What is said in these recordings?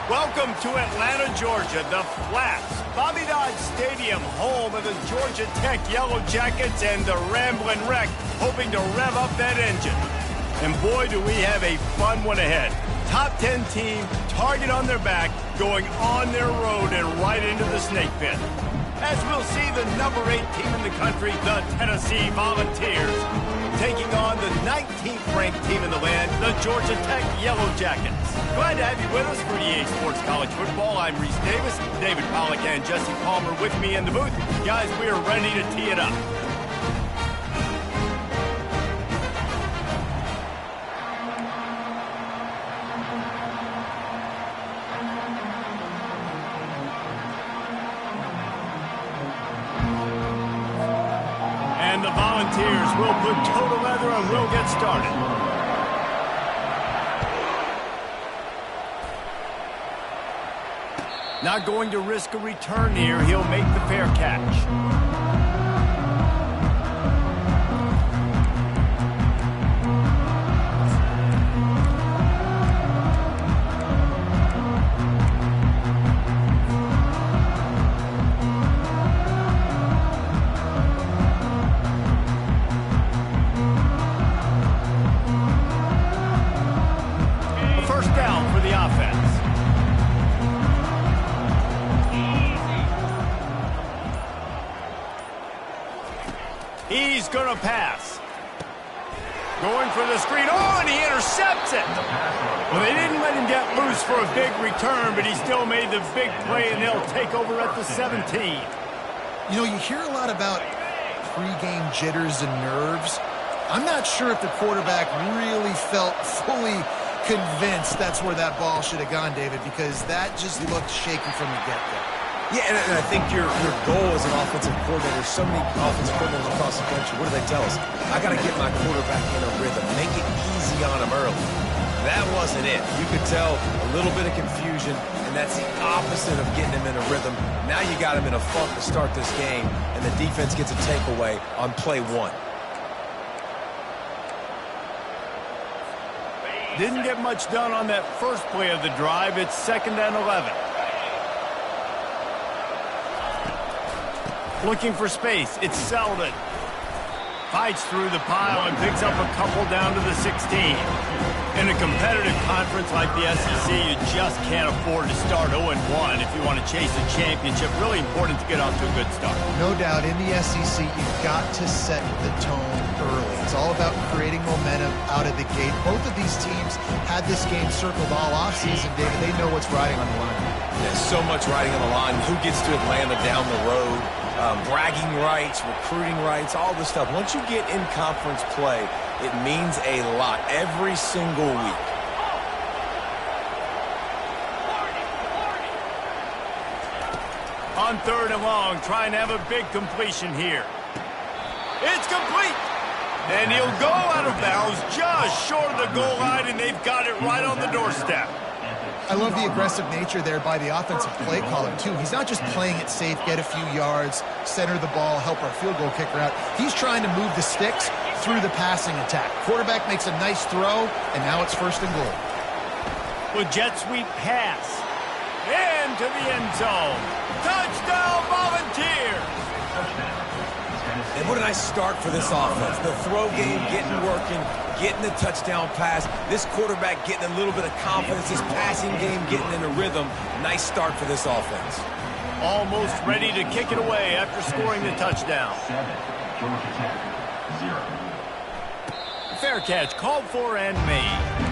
Welcome to Atlanta, Georgia, the Flats, Bobby Dodd Stadium, home of the Georgia Tech Yellow Jackets and the Ramblin' Wreck, hoping to rev up that engine. And boy, do we have a fun one ahead. Top 10 team, target on their back, going on their road and right into the snake pit. As we'll see the number 8 team in the country, the Tennessee Volunteers, taking on the 19th ranked team in the land, the Georgia Tech Yellow Jackets. Glad to have you with us for EA Sports College Football. I'm Reese Davis, David Pollack and Jesse Palmer with me in the booth. Guys, we are ready to tee it up. And the Volunteers will put toe to leather and we'll get started. Not going to risk a return here. He'll make the fair catch. A first down for the offense. He's going to pass. Going for the screen. Oh, and he intercepts it. Well, they didn't let him get loose for a big return, but he still made the big play, and they'll take over at the 17. You know, you hear a lot about pregame jitters and nerves. I'm not sure if the quarterback really felt fully convinced that's where that ball should have gone, David, because that just looked shaky from the get-go. Yeah, and I think your goal as an offensive coordinator, so many offensive coordinators across the country, what do they tell us? I got to get my quarterback in a rhythm, make it easy on him early. That wasn't it. You could tell a little bit of confusion, and that's the opposite of getting him in a rhythm. Now you got him in a funk to start this game, and the defense gets a takeaway on play 1. Didn't get much done on that first play of the drive. It's 2nd and 11. Looking for space. It's Selden. Fights through the pile and picks up a couple down to the 16. In a competitive conference like the SEC, you just can't afford to start 0-1 if you want to chase a championship. Really important to get off to a good start. No doubt, in the SEC, you've got to set the tone early. It's all about creating momentum out of the gate. Both of these teams had this game circled all offseason, David. They know what's riding on the line. There's so much riding on the line. Who gets to Atlanta down the road? Bragging rights, recruiting rights, all this stuff. Once you get in conference play, it means a lot every single week. On 3rd and long, trying to have a big completion here. It's complete. And he'll go out of bounds just short of the goal line, and they've got it right on the doorstep. I love the aggressive nature there by the offensive play caller, too. He's not just playing it safe, get a few yards, center the ball, help our field goal kicker out. He's trying to move the sticks through the passing attack. Quarterback makes a nice throw, and now it's 1st and goal. With jet sweep pass. Into the end zone. Touchdown, Volunteers! And what a nice start for this offense. The throw game getting working, getting the touchdown pass. This quarterback getting a little bit of confidence. This passing game getting in a rhythm. Nice start for this offense. Almost ready to kick it away after scoring the touchdown. 0. Fair catch called for and made.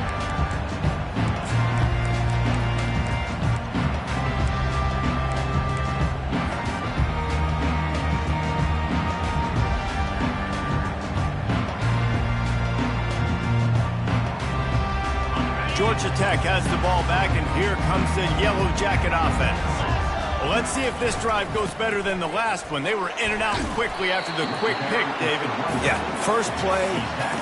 Georgia Tech has the ball back, and here comes the Yellow Jacket offense. Well, let's see if this drive goes better than the last one. They were in and out quickly after the quick pick, David. Yeah, first play,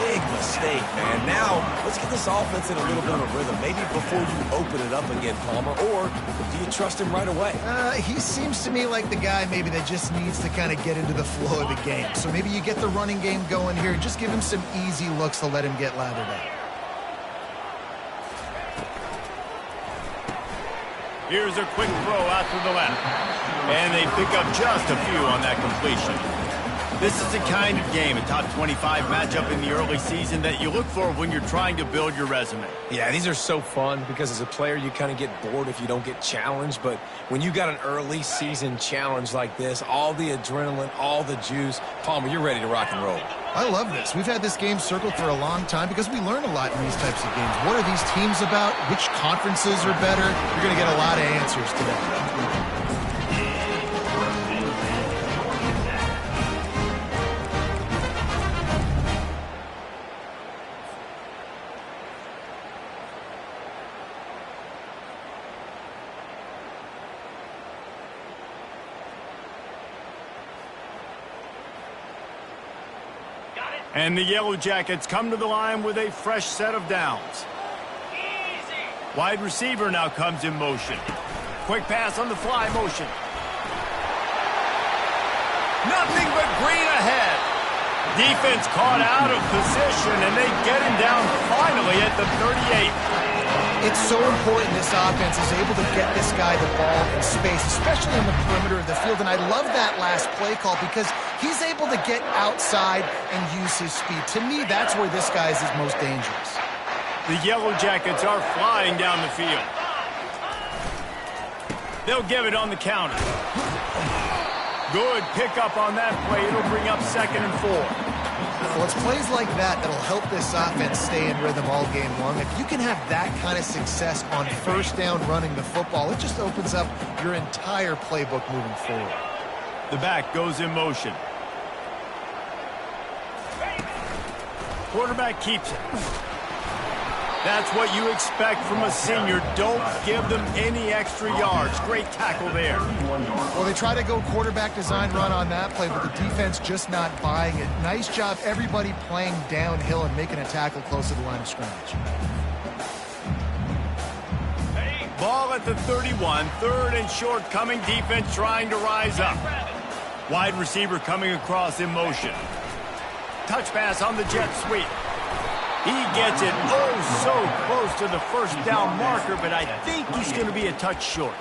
big mistake, man. Now, let's get this offense in a little bit of a rhythm. Maybe before you open it up again, Palmer, or do you trust him right away? He seems to me like the guy maybe that just needs to kind of get into the flow of the game. So maybe you get the running game going here and just give him some easy looks to let him get lathered up. Here's a quick throw out to the left. And they pick up just a few on that completion. This is the kind of game, a top 25 matchup in the early season, that you look for when you're trying to build your resume. Yeah, these are so fun because as a player, you kind of get bored if you don't get challenged. But when you got an early season challenge like this, all the adrenaline, all the juice, Palmer, you're ready to rock and roll. I love this. We've had this game circled for a long time because we learn a lot in these types of games. What are these teams about? Which conferences are better? You're going to get a lot of answers today. And the Yellow Jackets come to the line with a fresh set of downs. Wide receiver now comes in motion. Quick pass on the fly motion. Nothing but green ahead. Defense caught out of position, and they get him down finally at the 38. It's so important this offense is able to get this guy the ball in space, especially in the perimeter of the field. And I love that last play call because he's able to get outside and use his speed. To me, that's where this guy is his most dangerous. The Yellow Jackets are flying down the field. They'll give it on the counter. Good pickup on that play. It'll bring up 2nd and 4. Well, it's plays like that that'll help this offense stay in rhythm all game long. If you can have that kind of success on first down running the football, it just opens up your entire playbook moving forward. The back goes in motion. Quarterback keeps it. That's what you expect from a senior. Don't give them any extra yards. Great tackle there. Well, they try to go quarterback design run on that play, but the defense just not buying it. Nice job, everybody playing downhill and making a tackle close to the line of scrimmage. Ball at the 31. 3rd and short coming. Defense trying to rise up. Wide receiver coming across in motion. Touch pass on the jet sweep. He gets it so close to the first down marker, but I think he's going to be a touch short.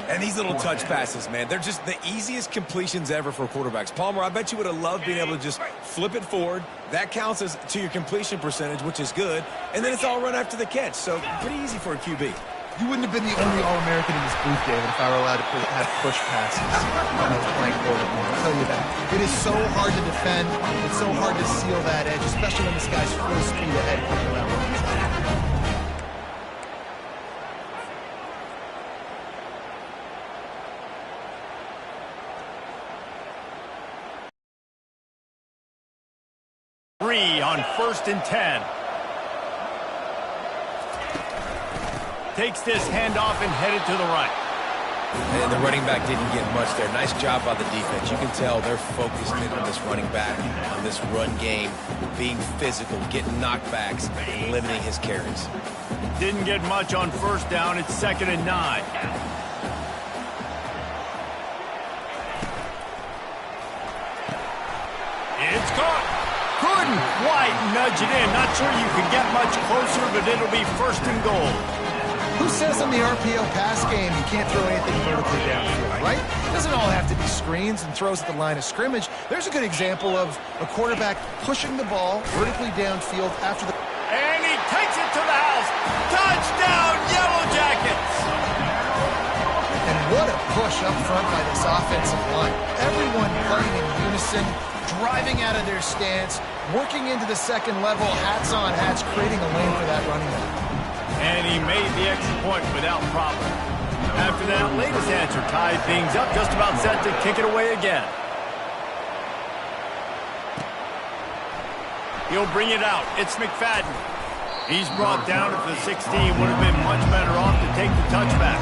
And these little touch passes, man, they're just the easiest completions ever for quarterbacks. Palmer, I bet you would have loved being able to just flip it forward. That counts as to your completion percentage, which is good. And then it's all run after the catch, so pretty easy for a QB. You wouldn't have been the only All-American in this booth, David, if I were allowed to have push passes when I was playing quarterback. I'll tell you that. It is so hard to defend. It's so hard to seal that edge, especially when this guy's full speed ahead coming around. On 1st and 10. Takes this handoff and headed to the right. And the running back didn't get much there. Nice job by the defense. You can tell they're focused in on this running back, on this run game, being physical, getting knockbacks, and limiting his carries. Didn't get much on 1st down. It's 2nd and 9. It's caught. Couldn't quite nudge it in. Not sure you can get much closer, but it'll be 1st and goal. Who says in the RPO pass game you can't throw anything vertically downfield, right? It doesn't all have to be screens and throws at the line of scrimmage. There's a good example of a quarterback pushing the ball vertically downfield after the... And he takes it to the house. Touchdown, Yellow Jackets! And what a push up front by this offensive line. Everyone playing in unison, driving out of their stance, working into the 2nd level, hats on hats, creating a lane for that running back. And he made the extra point without problem. After that latest answer tied things up, just about set to kick it away again. He'll bring it out. It's McFadden. He's brought down at the 16. Would have been much better off to take the touchback.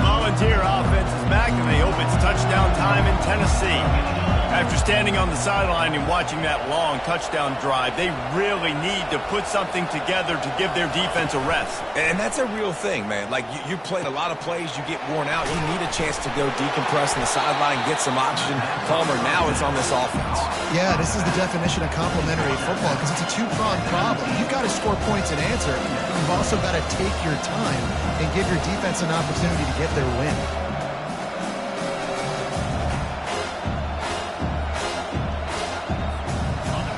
Volunteer offense is back, and they hope it's touchdown time in Tennessee. After standing on the sideline and watching that long touchdown drive, they really need to put something together to give their defense a rest. And that's a real thing, man. Like, you played a lot of plays, you get worn out. You need a chance to go decompress on the sideline, get some oxygen. Palmer, now it's on this offense. Yeah, this is the definition of complementary football because it's a two-pronged problem. You've got to score points and answer, but you've also got to take your time and give your defense an opportunity to get their win.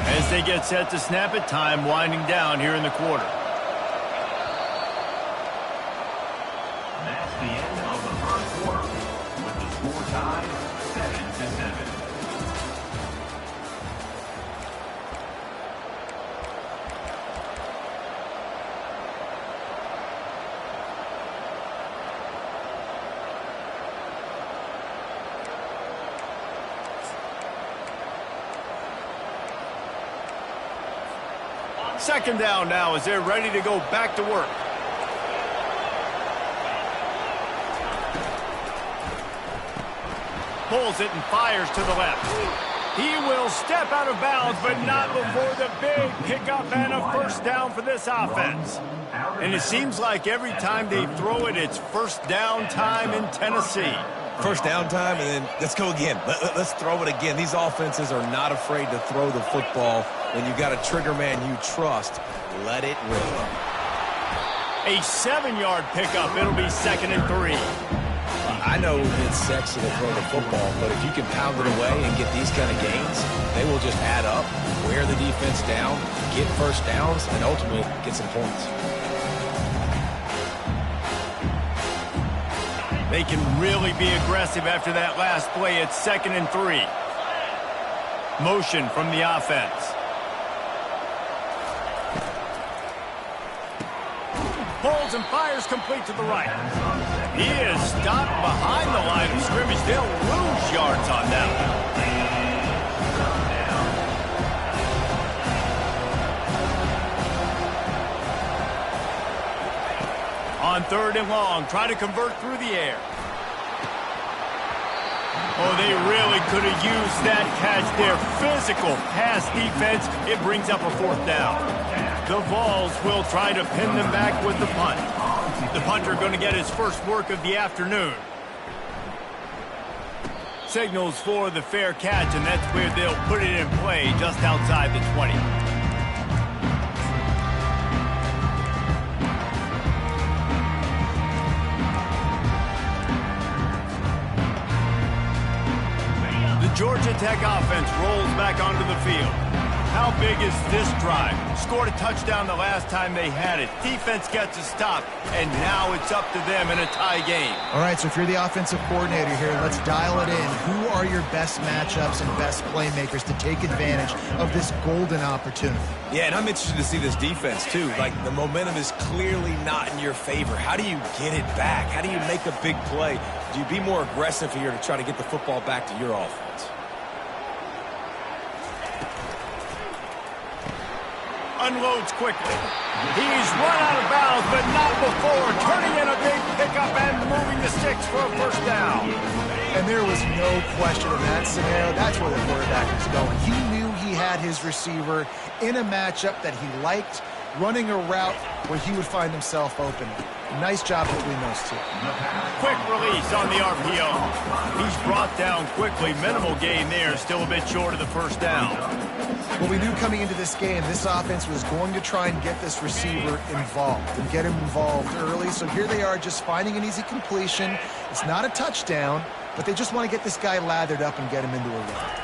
As they get set to snap it, time winding down here in the quarter. That's the end of the first quarter, with the score tied 7-7. Second down now as they're ready to go back to work. Pulls it and fires to the left. He will step out of bounds, but not before the big pickup and a first down for this offense. And it seems like every time they throw it, it's first down time in Tennessee. First down time, and then let's go again. Let's throw it again. These offenses are not afraid to throw the football. When you've got a trigger man you trust, let it rip. A 7-yard pickup. It'll be 2nd and 3. I know it's sexy to throw the football, but if you can pound it away and get these kind of gains, they will just add up, wear the defense down, get first downs, and ultimately get some points. They can really be aggressive after that last play. It's 2nd and 3. Motion from the offense. Pulls and fires complete to the right. He is stopped behind the line of scrimmage. They'll lose yards on that one. On 3rd and long, try to convert through the air. Oh, they really could have used that catch there. Physical pass defense. It brings up a 4th down. The Vols will try to pin them back with the punt. The punter going to get his first work of the afternoon. Signals for the fair catch, and that's where they'll put it in play just outside the 20. Georgia Tech offense rolls back onto the field. How big is this drive? Scored a touchdown the last time they had it. Defense gets a stop, and now it's up to them in a tie game. All right, so if you're the offensive coordinator here, let's dial it in. Who are your best matchups and best playmakers to take advantage of this golden opportunity? Yeah, and I'm interested to see this defense, too. Like, the momentum is clearly not in your favor. How do you get it back? How do you make a big play? Do you be more aggressive here to try to get the football back to your offense? Unloads quickly. He's run out of bounds, but not before turning in a big pickup and moving the sticks for a first down. And there was no question in that scenario. That's where the quarterback was going. He knew he had his receiver in a matchup that he liked, running a route where he would find himself open. Nice job between those two. Quick release on the RPO. He's brought down quickly. Minimal gain there, still a bit short of the first down. Well, we knew coming into this game, this offense was going to try and get this receiver involved and get him involved early. So here they are just finding an easy completion. It's not a touchdown, but they just want to get this guy lathered up and get him into a run.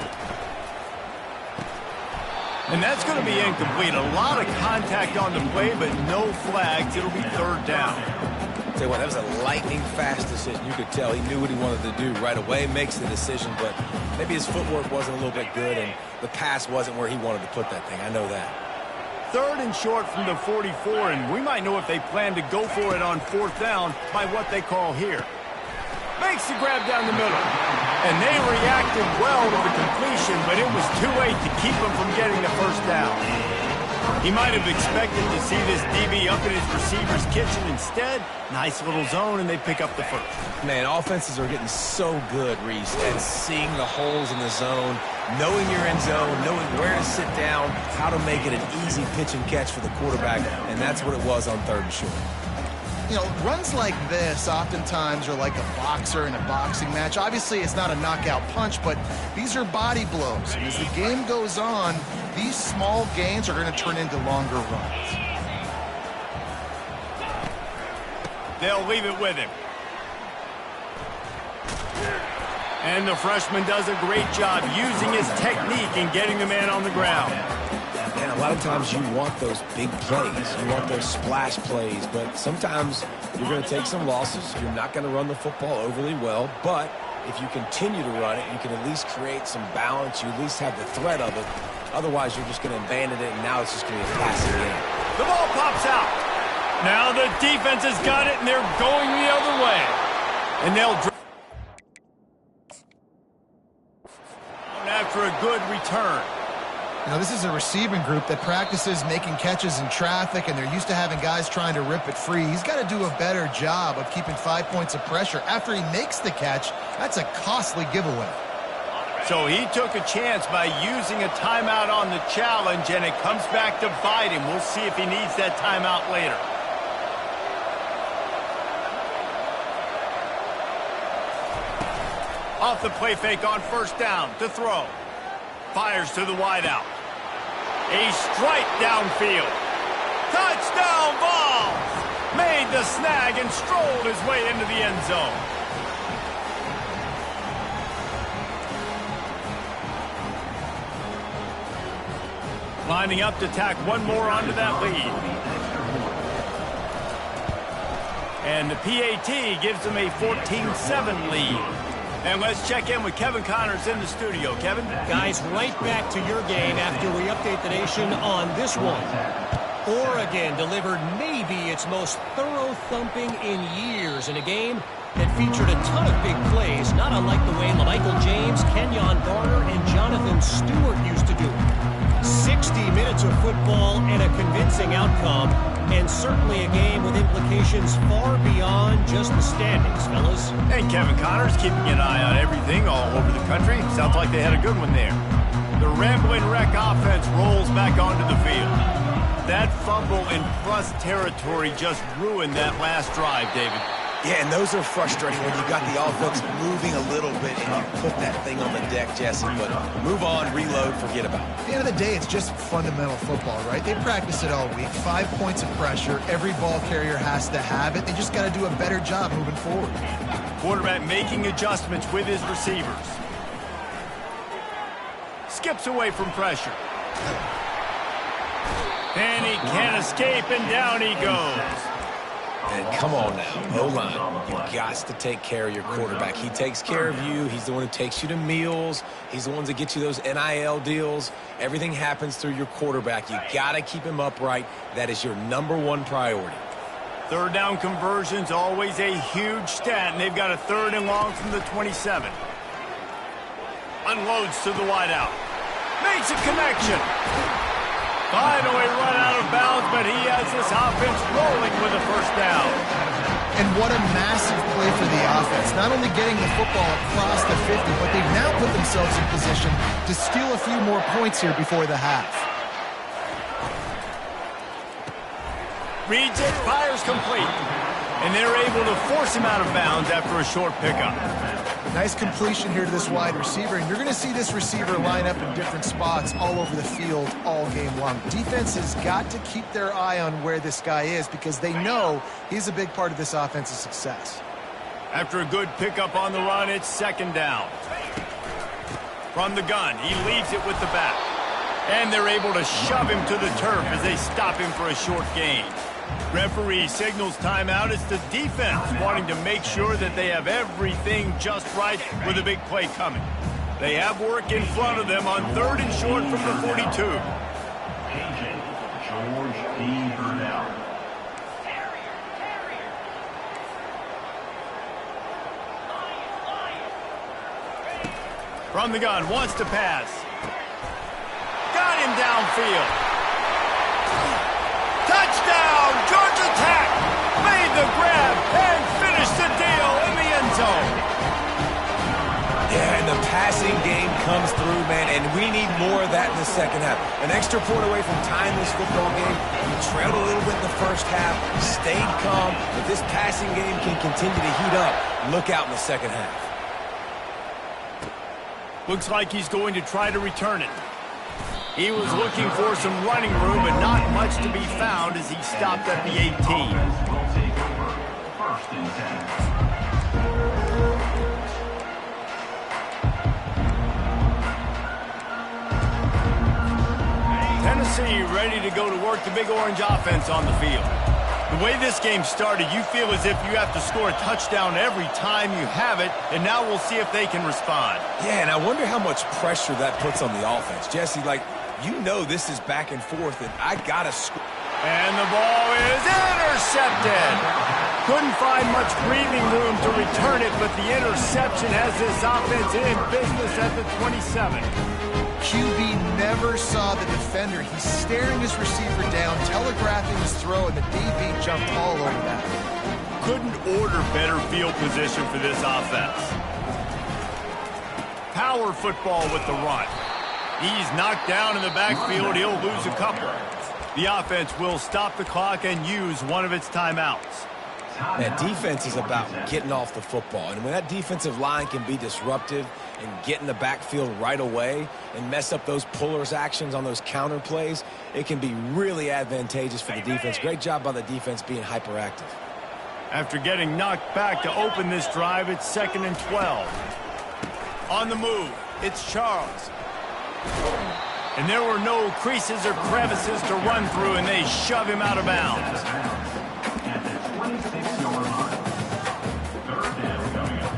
And that's going to be incomplete. A lot of contact on the play, but no flags. It'll be 3rd down. Tell you what, that was a lightning-fast decision. You could tell he knew what he wanted to do right away, makes the decision, but maybe his footwork wasn't a little bit good, and the pass wasn't where he wanted to put that thing. I know that. 3rd and short from the 44, and we might know if they plan to go for it on 4th down by what they call here. Makes the grab down the middle. And they reacted well to the completion, but it was too late to keep them from getting the first down. He might have expected to see this DB up in his receiver's kitchen. Instead, nice little zone, and they pick up the first. Man, offenses are getting so good, Reese, at seeing the holes in the zone, knowing your end zone, knowing where to sit down, how to make it an easy pitch and catch for the quarterback, and that's what it was on 3rd and short. You know, runs like this oftentimes are like a boxer in a boxing match. Obviously, it's not a knockout punch, but these are body blows. And as the game goes on, these small gains are going to turn into longer runs. They'll leave it with him. And the freshman does a great job using his technique and getting the man on the ground. And a lot of times you want those big plays. You want those splash plays. But sometimes you're going to take some losses. You're not going to run the football overly well. But if you continue to run it, you can at least create some balance. You at least have the threat of it. Otherwise, you're just going to abandon it, and now it's just going to be a passing game. The ball pops out. Now the defense has got it, and they're going the other way. And they'll after a good return. You know, this is a receiving group that practices making catches in traffic, and they're used to having guys trying to rip it free. He's got to do a better job of keeping 5 points of pressure. After he makes the catch, that's a costly giveaway. So he took a chance by using a timeout on the challenge, and it comes back to bite him. We'll see if he needs that timeout later. Off the play fake on 1st down to throw. Fires to the wideout. A strike downfield. Touchdown ball! Made the snag and strolled his way into the end zone. Lining up to tack one more onto that lead. And the PAT gives them a 14-7 lead. And let's check in with Kevin Connors in the studio. Kevin? Guys, right back to your game after we update the nation on this one. Oregon delivered maybe its most thorough thumping in years in a game that featured a ton of big plays, not unlike the way LaMichael James, Kenyon Barner, and Jonathan Stewart used to do it. 60 minutes of football and a convincing outcome, and certainly a game with implications far beyond just the standings, fellas. And Kevin Connors keeping an eye on everything all over the country. Sounds like they had a good one there. The Ramblin' Wreck offense rolls back onto the field. That fumble in plus territory just ruined that last drive, David. Yeah, and those are frustrating when you got the offense moving a little bit and you put that thing on the deck, Jesse. But move on, reload, forget about it. At the end of the day, it's just fundamental football, right? They practice it all week. 5 points of pressure. Every ball carrier has to have it. They just got to do a better job moving forward. Quarterback making adjustments with his receivers. Skips away from pressure. And he can't escape, and down he goes. And come on now, O-line, you got to take care of your quarterback. He takes care of you. He's the one who takes you to meals. He's the one that gets you those NIL deals. Everything happens through your quarterback. You got to keep him upright. That is your #1 priority. 3rd down conversion's always a huge stat, and they've got a 3rd and long from the 27. Unloads to the wideout. Makes a connection. Finally run out of bounds, but he has this offense rolling with a 1st down. And what a massive play for the offense. Not only getting the football across the 50, but they've now put themselves in position to steal a few more points here before the half. Reads it, fires complete. And they're able to force him out of bounds after a short pickup. Nice completion here to this wide receiver, and you're going to see this receiver line up in different spots all over the field all game long. Defense has got to keep their eye on where this guy is because they know he's a big part of this offense's success. After a good pickup on the run, it's 2nd down. From the gun, he leaves it with the back. And they're able to shove him to the turf as they stop him for a short gain. Referee signals timeout. It's the defense wanting to make sure that they have everything just right with a big play coming. They have work in front of them on 3rd and short from the 42. Agent George P. Burnell. From the gun, wants to pass. Got him downfield. Touchdown, Georgia Tech! Made the grab and finished the deal in the end zone. Yeah, and the passing game comes through, man, and we need more of that in the second half. An extra point away from tying this football game. We trailed a little bit in the first half, stayed calm. If this passing game can continue to heat up, look out in the second half. Looks like he's going to try to return it. He was looking for some running room, but not much to be found as he stopped at the 18. Will take over. First and 10. Tennessee ready to go to work the Big Orange offense on the field. The way this game started, you feel as if you have to score a touchdown every time you have it, and now we'll see if they can respond. Yeah, and I wonder how much pressure that puts on the offense. Jesse, like, you know this is back and forth, and I got to score. And the ball is intercepted. Couldn't find much breathing room to return it, but the interception has this offense in business at the 27. QB never saw the defender. He's staring his receiver down, telegraphing his throw, and the DB jumped all over that. Couldn't order better field position for this offense. Power football with the run. He's knocked down in the backfield. He'll lose a couple. The offense will stop the clock and use one of its timeouts. Man, defense is about getting off the football. And when that defensive line can be disruptive and get in the backfield right away and mess up those pullers actions on those counter plays, it can be really advantageous for the defense. Great job by the defense being hyperactive. After getting knocked back to open this drive, it's 2nd and 12. On the move, it's Charles. And there were no creases or crevices to run through, and they shove him out of bounds. At the 26-yard line. Third down coming up.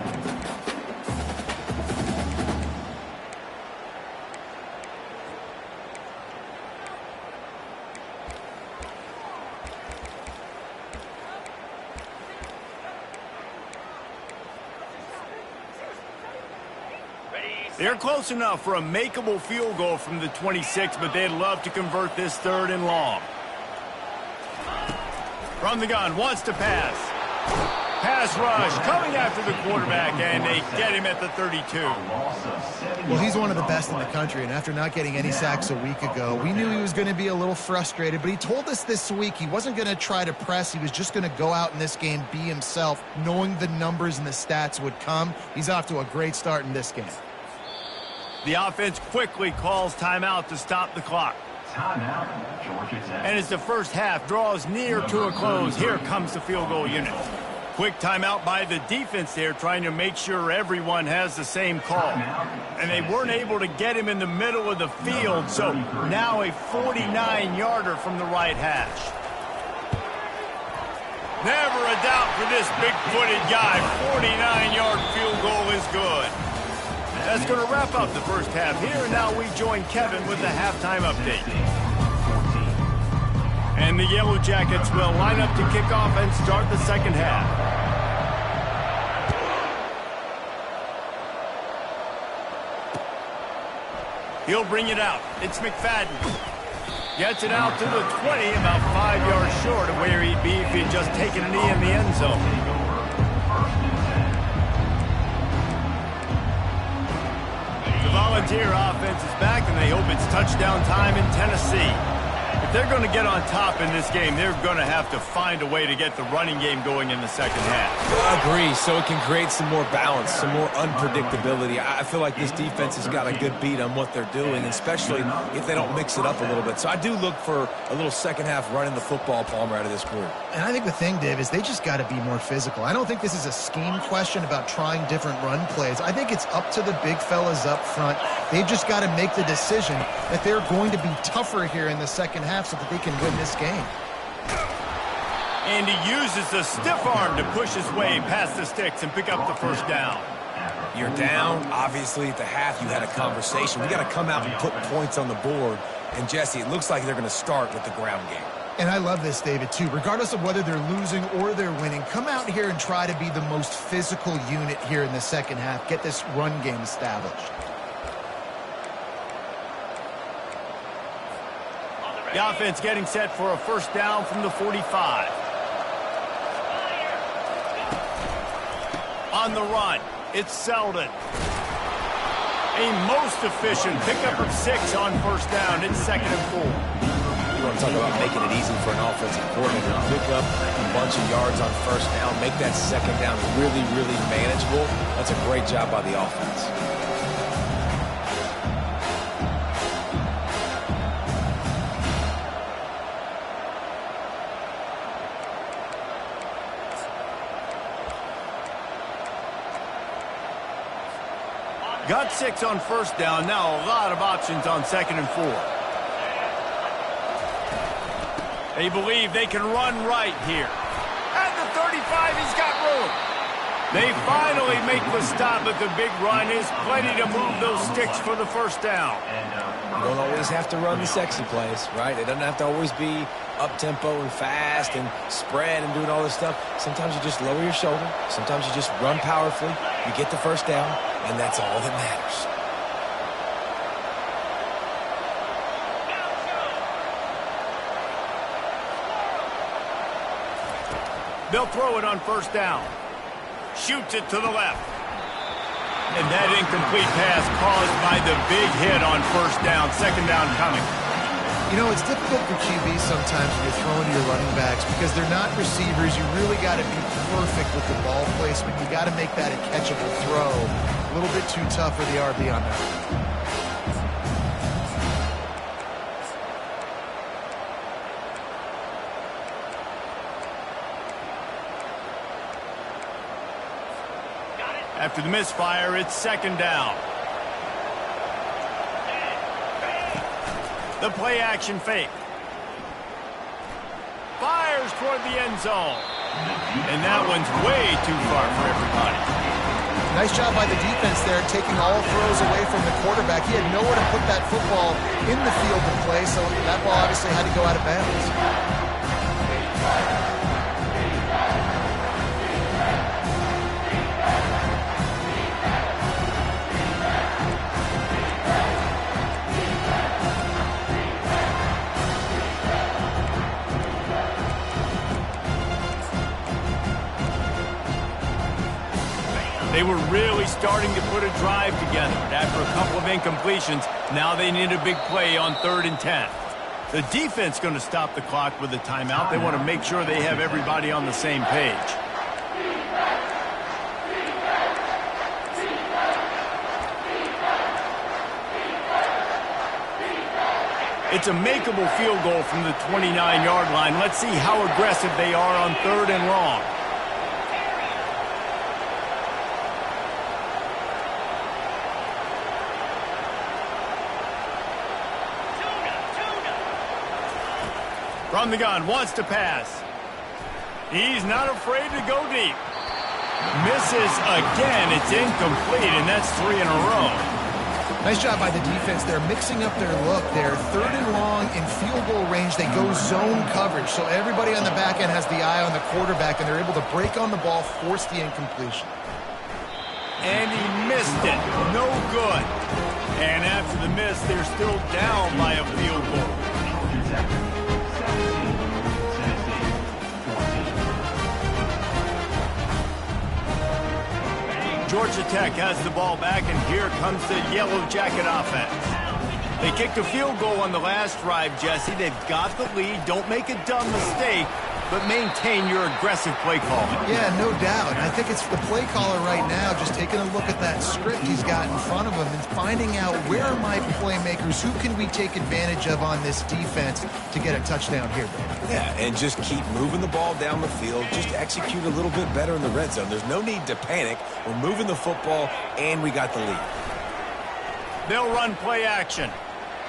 They're close enough for a makeable field goal from the 26, but they'd love to convert this 3rd and long. From the gun, wants to pass. Pass rush, coming after the quarterback, and they get him at the 32. Well, he's one of the best in the country, and after not getting any sacks a week ago, we knew he was going to be a little frustrated, but he told us this week he wasn't going to try to press. He was just going to go out in this game, be himself, knowing the numbers and the stats would come. He's off to a great start in this game. The offense quickly calls timeout to stop the clock. Timeout, Georgia Tech. And as the first half draws near to a close, here comes the field goal unit. Quick timeout by the defense there, trying to make sure everyone has the same call. And they weren't able to get him in the middle of the field, so now a 49-yarder from the right hash. Never a doubt for this big-footed guy. 49-yard field goal is good. That's going to wrap up the first half here, and now we join Kevin with the halftime update. And the Yellow Jackets will line up to kick off and start the second half. He'll bring it out. It's McFadden. Gets it out to the 20, about 5 yards short of where he'd be if he'd just taken a knee in the end zone. The Volunteer offense is back, and they hope it's touchdown time in Tennessee. If they're going to get on top in this game, they're going to have to find a way to get the running game going in the second half. I agree, so it can create some more balance, some more unpredictability. I feel like this defense has got a good beat on what they're doing, especially if they don't mix it up a little bit. So I do look for a little second half running the football, Palmer, out of this group. And I think the thing, Dave, is they just got to be more physical. I don't think this is a scheme question about trying different run plays. I think it's up to the big fellas up front. They've just got to make the decision that they're going to be tougher here in the second half so that they can win this game. And he uses the stiff arm to push his way past the sticks and pick up the first down. You're down. Obviously, at the half, you had a conversation. We got to come out and put points on the board. And, Jesse, it looks like they're going to start with the ground game. And I love this, David, too. Regardless of whether they're losing or they're winning, come out here and try to be the most physical unit here in the second half. Get this run game established. The offense getting set for a first down from the 45. On the run, it's Selden. A most efficient pickup of 6 on first down. It's 2nd and 4. You want to talk about making it easy for an offensive coordinator to pick up a bunch of yards on first down, make that second down really, really manageable. That's a great job by the offense. Got 6 on first down. Now a lot of options on 2nd and 4. They believe they can run right here. At the 35, he's got room. They finally make the stop, but the big run is plenty to move those sticks for the first down. You don't always have to run the sexy plays, right? It doesn't have to always be up-tempo and fast and spread and doing all this stuff. Sometimes you just lower your shoulder. Sometimes you just run powerfully. You get the first down, and that's all that matters. They'll throw it on first down. Shoots it to the left. And that incomplete pass caused by the big hit on first down. 2nd down coming. You know, it's difficult for QB sometimes when you're throwing to your running backs because they're not receivers. You really got to be perfect with the ball placement. You got to make that a catchable throw. A little bit too tough for the RB on that. After the misfire, it's 2nd down. The play action fake. Fires toward the end zone. And that one's way too far for everybody. Nice job by the defense there, taking all throws away from the quarterback. He had nowhere to put that football in the field to play, so that ball obviously had to go out of bounds. They were really starting to put a drive together. After a couple of incompletions, now they need a big play on 3rd and 10. The defense going to stop the clock with a timeout. They want to make sure they have everybody on the same page. It's a makeable field goal from the 29-yard line. Let's see how aggressive they are on 3rd and long. From the gun, wants to pass. He's not afraid to go deep. Misses again. It's incomplete, and that's 3 in a row. Nice job by the defense. They're mixing up their look. They're 3rd and long in field goal range. They go zone coverage, so everybody on the back end has the eye on the quarterback, and they're able to break on the ball, force the incompletion. And he missed it. No good. And after the miss, they're still down by a field goal. Georgia Tech has the ball back, and here comes the Yellow Jacket offense. They kicked a field goal on the last drive, Jesse. They've got the lead. Don't make a dumb mistake, but maintain your aggressive play calling. Yeah, no doubt. I think it's the play caller right now just taking a look at that script he's got in front of him and finding out where are my playmakers, who can we take advantage of on this defense to get a touchdown here, baby. Yeah, and just keep moving the ball down the field. Just execute a little bit better in the red zone. There's no need to panic. We're moving the football, and we got the lead. They'll run play action.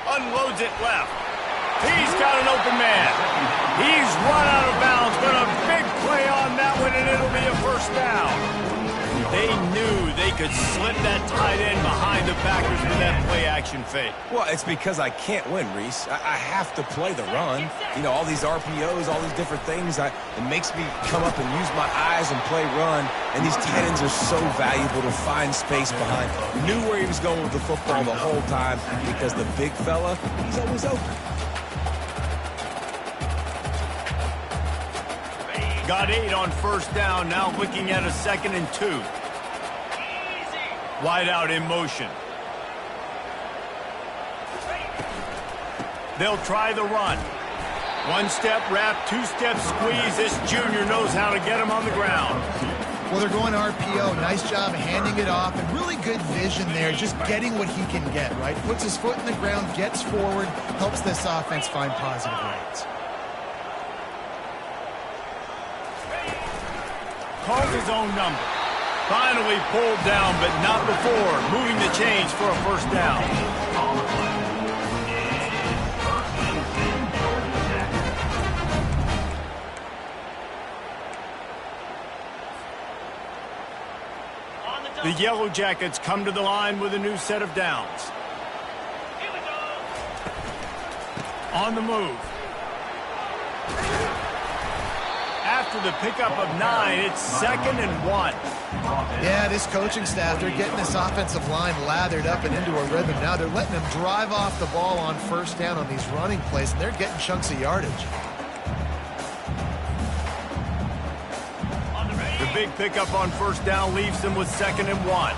Unloads it left. He's got an open man. He's run out of bounds, but a big play on that one, and it'll be a first down. They knew they could slip that tight end behind the backers with that play-action fake. Well, it's because I can't win, Reese. I have to play the run. You know, all these RPOs, all these different things, it makes me come up and use my eyes and play run, and these tight ends are so valuable to find space behind. Knew where he was going with the football the whole time because the big fella, he's always open. Got 8 on first down, now looking at a 2nd and 2. Wide out in motion. They'll try the run. 1-step wrap, 2-step squeeze. This junior knows how to get him on the ground. Well, they're going RPO. Nice job handing it off, and really good vision there, just getting what he can get, right? Puts his foot in the ground, gets forward, helps this offense find positive lanes. Calls his own number. Finally pulled down, but not before. Moving the chains for a first down. The Yellow Jackets come to the line with a new set of downs. On the move. After the pickup of 9, it's 2nd and 1. Yeah, this coaching staff, they're getting this offensive line lathered up and into a rhythm. Now they're letting them drive off the ball on first down on these running plays, and they're getting chunks of yardage. The big pickup on first down leaves them with 2nd and 1.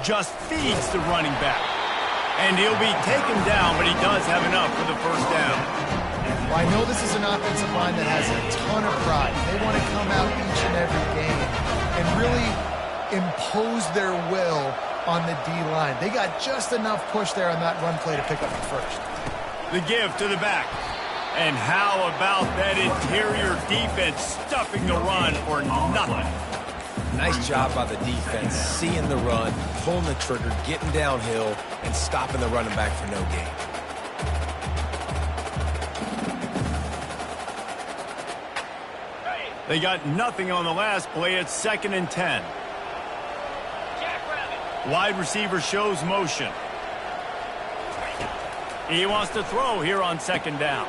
Just feeds the running back. And he'll be taken down, but he does have enough for the first down. Well, I know this is an offensive line that has a ton of pride. They want to come out each and every game and really impose their will on the D-line. They got just enough push there on that run play to pick up the first. The give to the back. And how about that interior defense stuffing the run for nothing? Nice job by the defense, seeing the run, pulling the trigger, getting downhill, and stopping the running back for no gain. They got nothing on the last play. It's 2nd and 10. Wide receiver shows motion. He wants to throw here on 2nd down.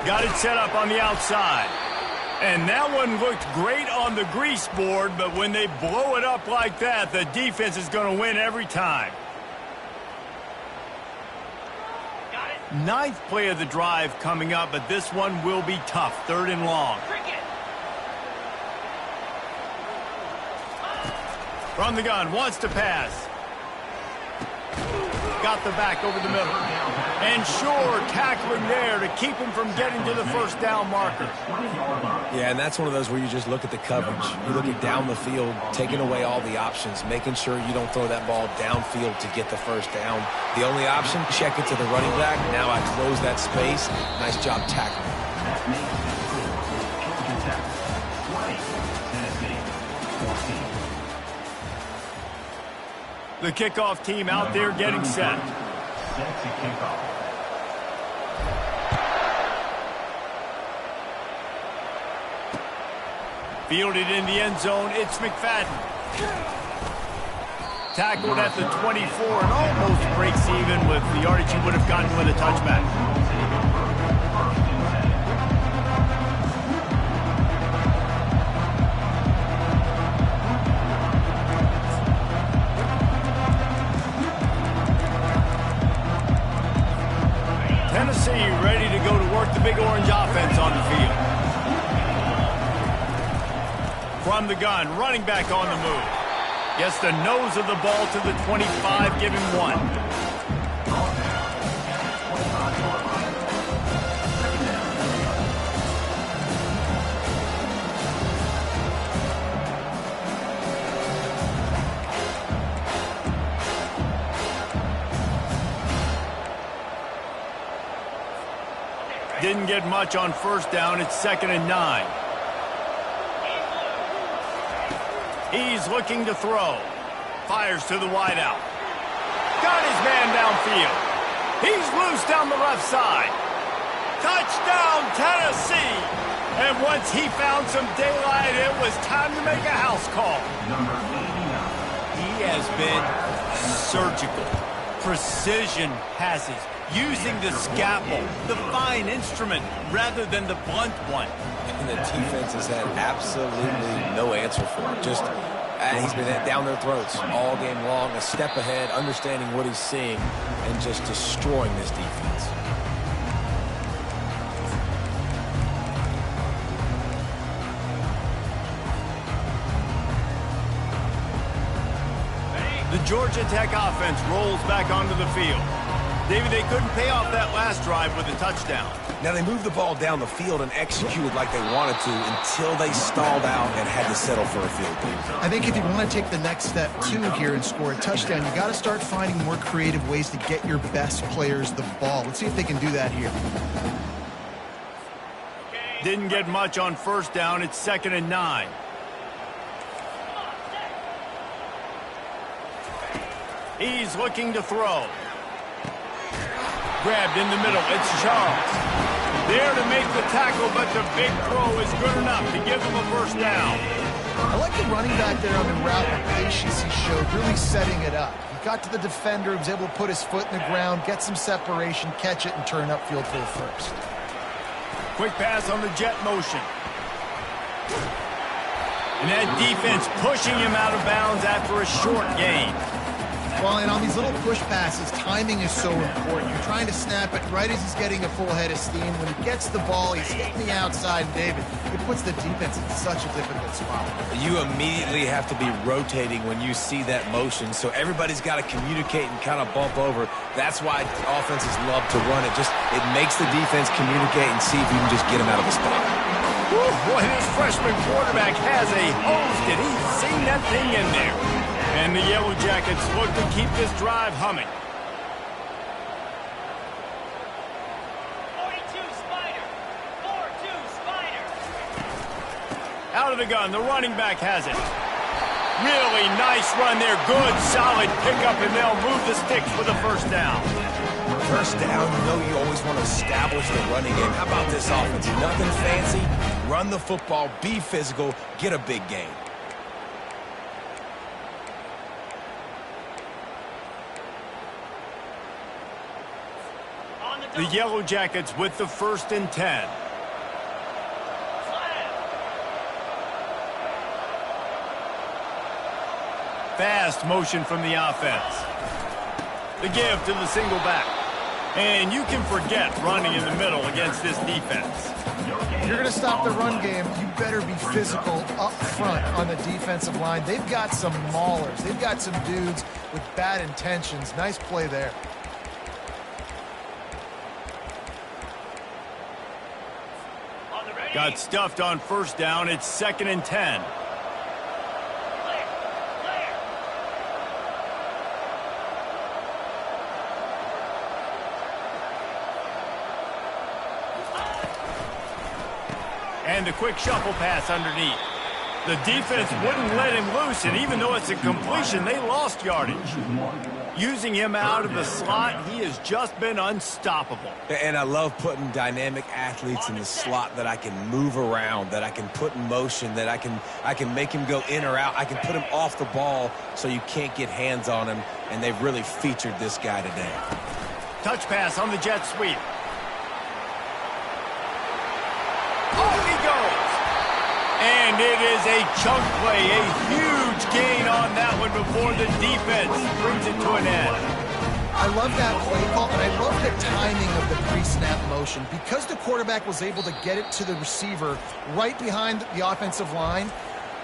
Got it set up on the outside. And that one looked great on the grease board, but when they blow it up like that, the defense is going to win every time. 9th play of the drive coming up, but this one will be tough. 3rd and long. From the gun, wants to pass. Got the back over the middle. And sure, tackling there to keep him from getting to the first down marker. Yeah, and that's one of those where you just look at the coverage. You look at down the field, taking away all the options, making sure you don't throw that ball downfield to get the first down. The only option, check it to the running back. Now I close that space. Nice job tackling. The kickoff team out there getting set. Fielded in the end zone, it's McFadden. Tackled at the 24 and almost breaks even with the yardage he would have gotten with a touchback. Tennessee ready to go to work the Big Orange offense on the field. From the gun, running back on the move. Gets the nose of the ball to the 25, giving 1. Didn't get much on first down. It's 2nd and 9. He's looking to throw. Fires to the wideout. Got his man downfield. He's loose down the left side. Touchdown, Tennessee! And once he found some daylight, it was time to make a house call. He has been surgical. Precision passes. Using the scalpel, the fine instrument, rather than the blunt one. And the defense has had absolutely no answer for it. Just He's been down their throats all game long, a step ahead, understanding what he's seeing, and just destroying this defense. The Georgia Tech offense rolls back onto the field. David, they couldn't pay off that last drive with a touchdown. Now, they moved the ball down the field and executed like they wanted to until they stalled out and had to settle for a field goal. I think if you want to take the next step, too, here and score a touchdown, you got to start finding more creative ways to get your best players the ball. Let's see if they can do that here. Didn't get much on first down. It's 2nd and 9. He's looking to throw. Grabbed in the middle. It's Charles. There to make the tackle, but the big throw is good enough to give him a first down. I like the running back there on the route and patience he showed, really setting it up. He got to the defender, was able to put his foot in the ground, get some separation, catch it, and turn upfield for the first. Quick pass on the jet motion. And that defense pushing him out of bounds after a short gain. Well, and on these little push passes, timing is so important. You're trying to snap it right as he's getting a full head of steam. When he gets the ball, he's hitting the outside, and David, it puts the defense in such a difficult spot. You immediately have to be rotating when you see that motion, so everybody's got to communicate and kind of bump over. That's why offenses love to run it. It makes the defense communicate and see if you can just get him out of the spot. Woo, boy, this freshman quarterback has a hose. Did he sing that thing in there? And the Yellow Jackets look to keep this drive humming. 42 Spider. 4-2 Spider. Out of the gun, the running back has it. Really nice run there. Good, solid pickup, and they'll move the sticks for the first down. First down, you know you always want to establish the running game. How about this offense? Nothing fancy. Run the football, be physical, get a big gain. The Yellow Jackets with the 1st and 10. Fast motion from the offense. The give to the single back. And you can forget running in the middle against this defense. If you're going to stop the run game, you better be physical up front on the defensive line. They've got some maulers. They've got some dudes with bad intentions. Nice play there. Got stuffed on first down. It's 2nd and 10. And a quick shuffle pass underneath. The defense wouldn't let him loose, and even though it's a completion, they lost yardage. Using him out of the slot, he has just been unstoppable. And I love putting dynamic athletes in the slot that I can move around, that I can put in motion, that I can make him go in or out. I can put him off the ball so you can't get hands on him, and they've really featured this guy today. Touch pass on the jet sweep. Oh, he goes! And it is a chunk play, a huge gain on that one before the defense brings it to an end. I love that play call, and I love the timing of the pre-snap motion. Because the quarterback was able to get it to the receiver right behind the offensive line,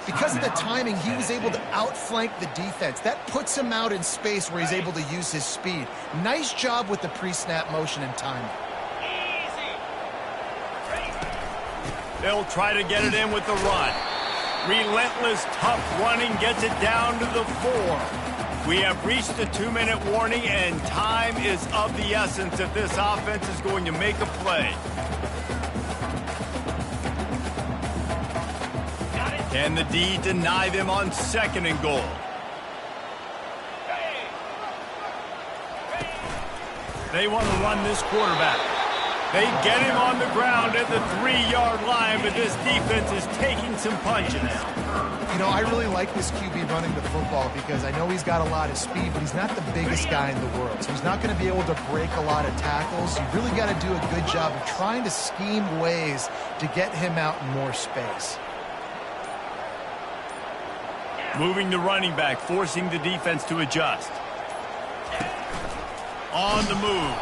because of the timing, he was able to outflank the defense. That puts him out in space where he's able to use his speed. Nice job with the pre-snap motion and timing. They'll try to get it in with the run. Relentless, tough running gets it down to the 4. We have reached the 2-minute warning, and time is of the essence if this offense is going to make a play. Can the D deny them on 2nd and goal? They want to run this quarterback. They get him on the ground at the 3-yard line, but this defense is taking some punches. You know, I really like this QB running the football because I know he's got a lot of speed, but he's not the biggest guy in the world. So he's not going to be able to break a lot of tackles. You really got to do a good job of trying to scheme ways to get him out in more space. Moving the running back, forcing the defense to adjust. On the move.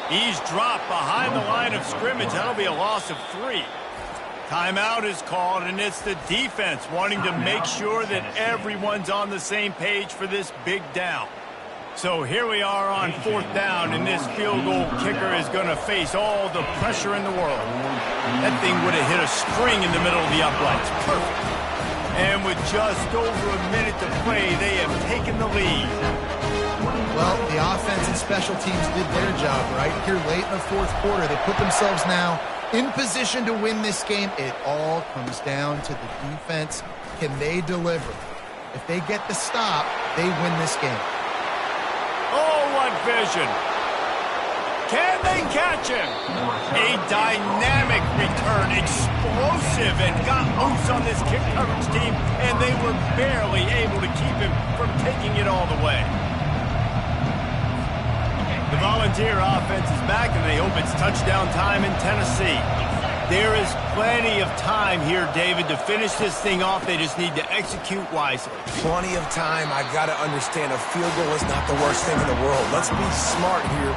He's dropped behind the line of scrimmage. That'll be a loss of 3. Timeout is called, and it's the defense wanting to make sure that everyone's on the same page for this big down. So here we are on 4th down, and this field goal kicker is going to face all the pressure in the world. That thing would have hit a string in the middle of the uprights. Perfect. And with just over a minute to play, they have taken the lead. Well, the offense and special teams did their job right here late in the 4th quarter. They put themselves now in position to win this game. It all comes down to the defense. Can they deliver? If they get the stop, they win this game. Oh, what vision. Can they catch him? A dynamic return, explosive, and got loose on this kick coverage team, and they were barely able to keep him from taking it all the way. The Volunteer offense is back, and they hope it's touchdown time in Tennessee. There is plenty of time here, David, to finish this thing off. They just need to execute wisely. Plenty of time. I got to understand a field goal is not the worst thing in the world. Let's be smart here.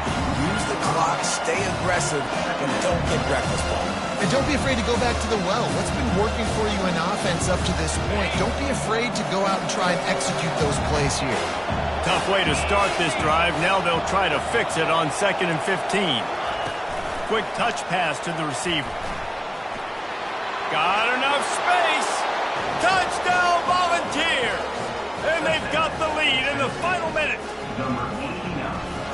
Use the clock, stay aggressive, and don't get reckless ball. And don't be afraid to go back to the well. What's been working for you in offense up to this point? Don't be afraid to go out and try and execute those plays here. Tough way to start this drive. Now they'll try to fix it on 2nd and 15. Quick touch pass to the receiver. Got enough space. Touchdown, Volunteer. And they've got the lead in the final minute.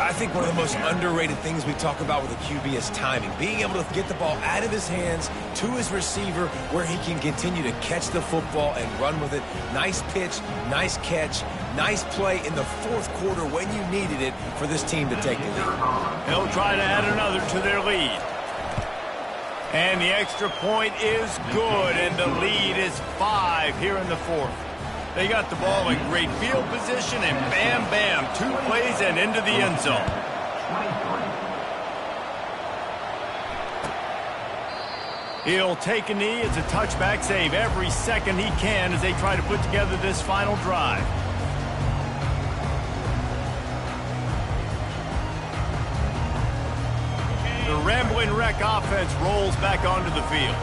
I think one of the most underrated things we talk about with a QB is timing. Being able to get the ball out of his hands to his receiver where he can continue to catch the football and run with it. Nice pitch, nice catch, nice play in the 4th quarter when you needed it for this team to take the lead. They'll try to add another to their lead. And the extra point is good, and the lead is 5 here in the 4th. They got the ball in great field position, and bam, bam, 2 plays and into the end zone. He'll take a knee. It's a touchback, save every second he can as they try to put together this final drive. The Ramblin' Wreck offense rolls back onto the field.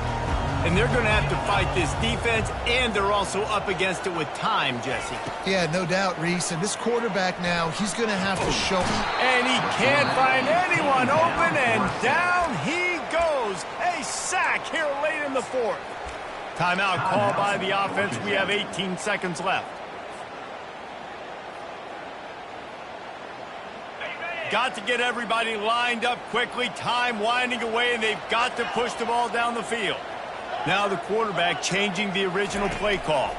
And they're going to have to fight this defense, and they're also up against it with time, Jesse. Yeah, no doubt, Reese. And this quarterback now, he's going to have to show. And he can't find anyone open, and down he goes. A sack here late in the 4th. Timeout called by the offense. We have 18 seconds left. Got to get everybody lined up quickly. Time winding away, and they've got to push the ball down the field. Now the quarterback changing the original play call.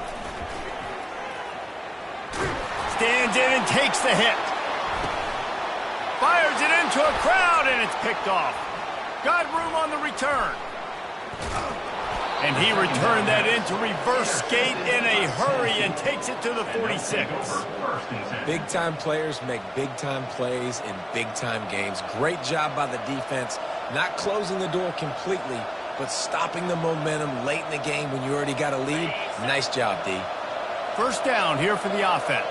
Stands in and takes the hit. Fires it into a crowd, and it's picked off. Got room on the return. And he returned that into reverse skate in a hurry and takes it to the 46. Big-time players make big-time plays in big-time games. Great job by the defense, not closing the door completely, but stopping the momentum late in the game when you already got a lead. Nice job, D. First down here for the offense.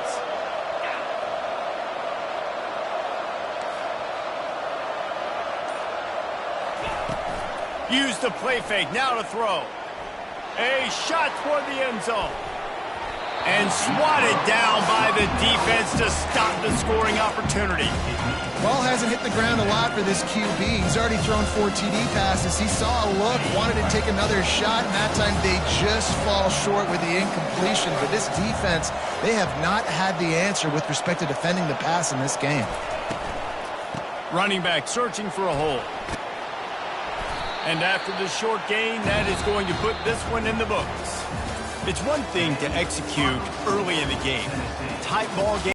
Use the play fake, now to throw. A shot toward the end zone. And swatted down by the defense to stop the scoring opportunity. Ball hasn't hit the ground a lot for this QB. He's already thrown 4 TD passes. He saw a look, wanted to take another shot, and that time they just fall short with the incompletion. But this defense, they have not had the answer with respect to defending the pass in this game. Running back searching for a hole. And after the short gain, that is going to put this one in the books. It's one thing to execute early in the game. Tight ball game.